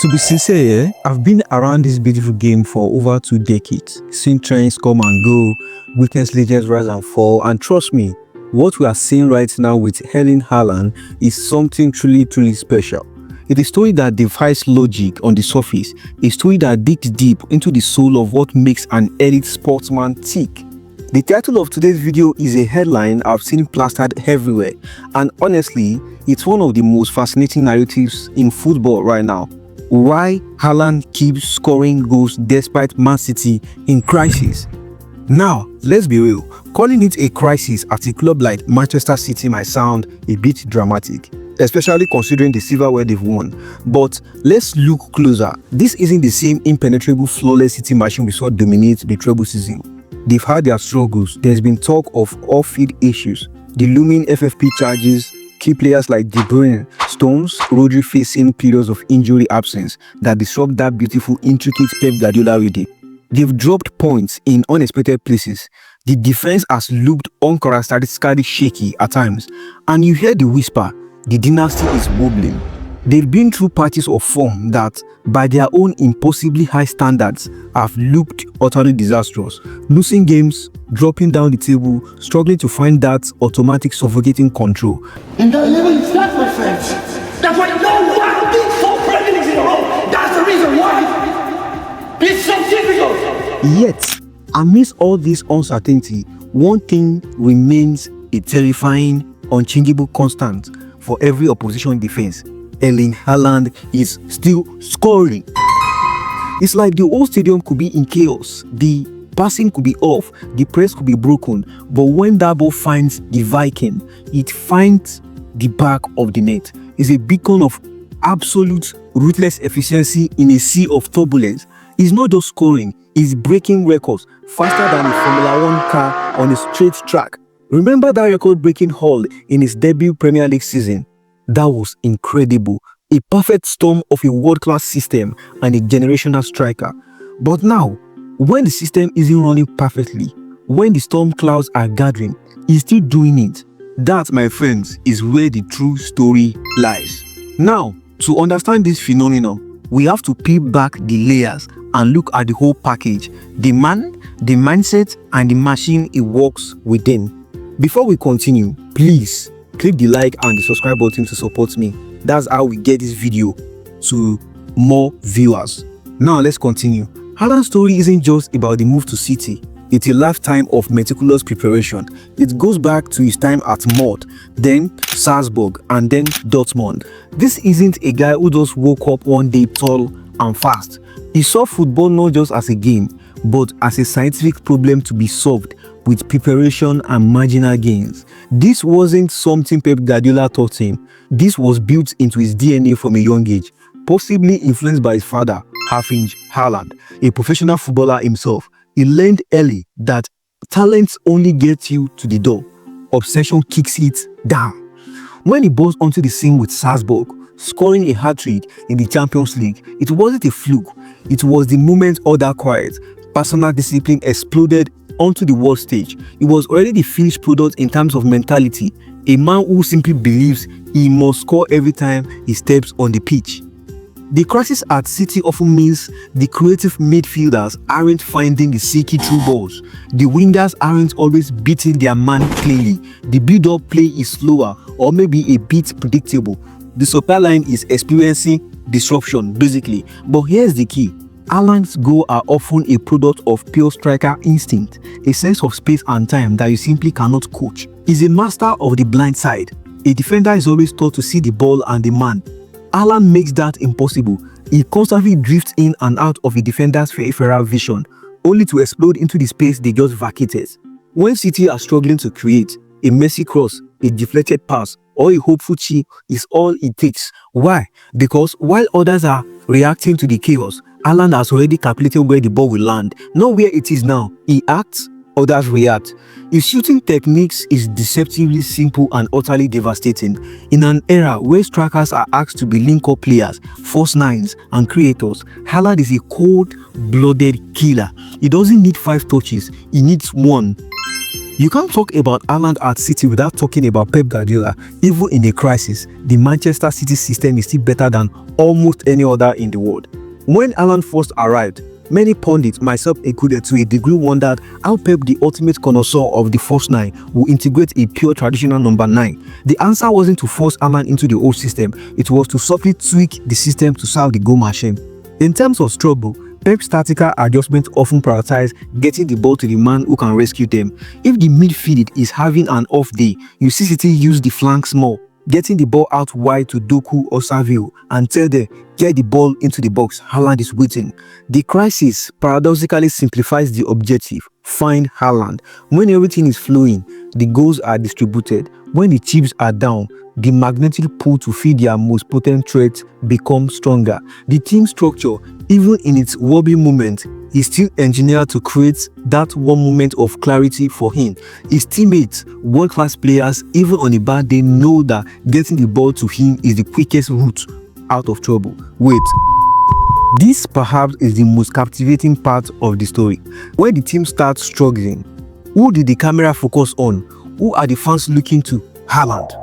To be sincere, I've been around this beautiful game for over 2 decades, seen trends come and go, witnessed legends rise and fall, and trust me, what we are seeing right now with Erling Haaland is something truly special. It is a story that defies logic on the surface, a story that digs deep into the soul of what makes an elite sportsman tick. The title of today's video is a headline I've seen plastered everywhere, and honestly, it's one of the most fascinating narratives in football right now. Why Haaland keeps scoring goals despite Man City in crisis. Now, let's be real, calling it a crisis at a club like Manchester City might sound a bit dramatic, especially considering the silverware they've won. But let's look closer. This isn't the same impenetrable, flawless City machine we saw dominate the treble season. They've had their struggles. There's been talk of off-field issues, the looming FFP charges, key players like De Bruyne, Stones, Rodri facing periods of injury absence that disrupt that beautiful, intricate Pep Guardiola rhythm. They've dropped points in unexpected places. The defense has looked uncharacteristically shaky at times, and you hear the whisper, the dynasty is wobbling. They've been through patches of form that, by their own impossibly high standards, have looked utterly disastrous. Losing games, dropping down the table, struggling to find that automatic suffocating control. And the 11 stats, my friends. That's why no one beats 4 Premier Leagues in a row. That's the reason why. It's so difficult. Yet, amidst all this uncertainty, one thing remains a terrifying, unchangeable constant for every opposition defense. Erling Haaland is still scoring. It's like the whole stadium could be in chaos, the passing could be off, the press could be broken, but when that ball finds the Viking, it finds the back of the net. It's a beacon of absolute ruthless efficiency in a sea of turbulence. It's not just scoring, it's breaking records faster than a Formula 1 car on a straight track. Remember that record-breaking haul in his debut Premier League season? That was incredible, a perfect storm of a world-class system and a generational striker. But now, when the system isn't running perfectly, when the storm clouds are gathering, he's still doing it. That, my friends, is where the true story lies. Now, to understand this phenomenon, we have to peel back the layers and look at the whole package, the man, the mindset, and the machine it works within. Before we continue, please click the like and the subscribe button to support me. That's how we get this video to more viewers. Now let's continue. Haaland's story isn't just about the move to City. It's a lifetime of meticulous preparation. It goes back to his time at Mott, then Salzburg, and then Dortmund. This isn't a guy who just woke up one day tall and fast. He saw football not just as a game, but as a scientific problem to be solved with preparation and marginal gains. This wasn't something Pep Guardiola taught him. This was built into his DNA from a young age, possibly influenced by his father, Erling Haaland, a professional footballer himself. He learned early that talent only gets you to the door. Obsession kicks it down. When he burst onto the scene with Salzburg, scoring a hat-trick in the Champions League, it wasn't a fluke. It was the moment all that quiet, personal discipline exploded onto the world stage. He was already the finished product in terms of mentality, a man who simply believes he must score every time he steps on the pitch. The crisis at City often means the creative midfielders aren't finding the silky through balls. The wingers aren't always beating their man cleanly. The build-up play is slower or maybe a bit predictable. The supply line is experiencing disruption basically. But here's the key. Haaland's goals are often a product of pure striker instinct, a sense of space and time that you simply cannot coach. He's a master of the blind side. A defender is always taught to see the ball and the man. Haaland makes that impossible. He constantly drifts in and out of a defender's peripheral vision, only to explode into the space they just vacated. When City are struggling to create, a messy cross, a deflected pass, or a hopeful chip is all it takes. Why? Because while others are reacting to the chaos, Haaland has already calculated where the ball will land, not where it is now. He acts, others react. His shooting techniques is deceptively simple and utterly devastating. In an era where strikers are asked to be link-up players, false nines, and creators, Haaland is a cold-blooded killer. He doesn't need 5 touches, he needs 1. You can't talk about Haaland at City without talking about Pep Guardiola. Even in a crisis, the Manchester City system is still better than almost any other in the world. When Haaland first arrived, many pundits, myself included to a degree, wondered how Pep, the ultimate connoisseur of the first nine, will integrate a pure traditional number 9. The answer wasn't to force Haaland into the old system, it was to softly tweak the system to solve the goal machine. In terms of struggle, Pep's tactical adjustments often prioritize getting the ball to the man who can rescue them. If the midfield is having an off day, you see City use the flanks more, getting the ball out wide to Doku or Savio and tell them, get the ball into the box, Haaland is waiting. The crisis paradoxically simplifies the objective, find Haaland. When everything is flowing, the goals are distributed. When the chips are down, the magnetic pull to feed their most potent threats becomes stronger. The team structure, even in its wobbly moment, is still engineered to create that one moment of clarity for him. His teammates, world-class players, even on a bad day, know that getting the ball to him is the quickest route out of trouble. Wait. This perhaps is the most captivating part of the story. When the team starts struggling, who did the camera focus on? Who are the fans looking to? Haaland.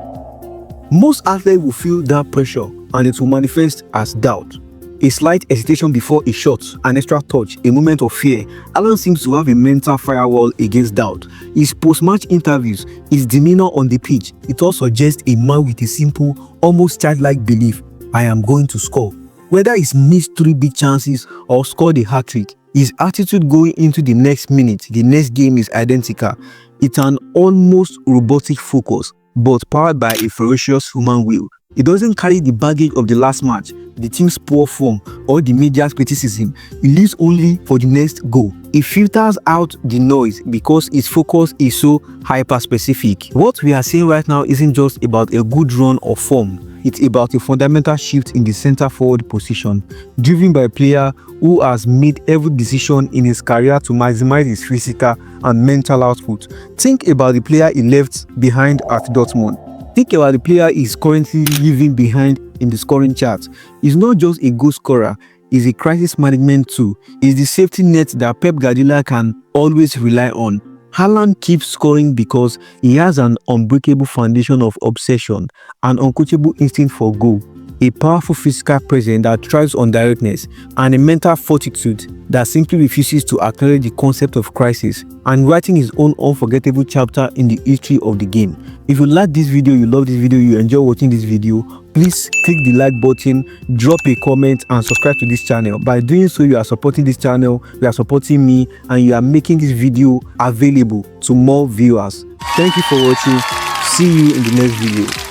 Most athletes will feel that pressure and it will manifest as doubt. A slight hesitation before a shot, an extra touch, a moment of fear. Haaland seems to have a mental firewall against doubt. His post-match interviews, his demeanor on the pitch, it all suggests a man with a simple, almost childlike belief, I am going to score. Whether he's missed 3 big chances or scored a hat-trick, his attitude going into the next minute, the next game is identical. It's an almost robotic focus, but powered by a ferocious human will. It doesn't carry the baggage of the last match, the team's poor form, or the media's criticism. It lives only for the next goal. It filters out the noise because its focus is so hyper-specific. What we are seeing right now isn't just about a good run or form. It's about a fundamental shift in the center-forward position, driven by a player who has made every decision in his career to maximize his physical and mental output. Think about the player he left behind at Dortmund. Think about the player he's currently leaving behind in the scoring chart. He's not just a goal scorer, he's a crisis management tool. He's the safety net that Pep Guardiola can always rely on. Haaland keeps scoring because he has an unbreakable foundation of obsession, an uncoachable instinct for goal, a powerful physical presence that thrives on directness, and a mental fortitude that simply refuses to acknowledge the concept of crisis, and writing his own unforgettable chapter in the history of the game. If you like this video, you love this video, you enjoy watching this video, please click the like button, drop a comment and subscribe to this channel. By doing so, you are supporting this channel, you are supporting me, and you are making this video available to more viewers. Thank you for watching. See you in the next video.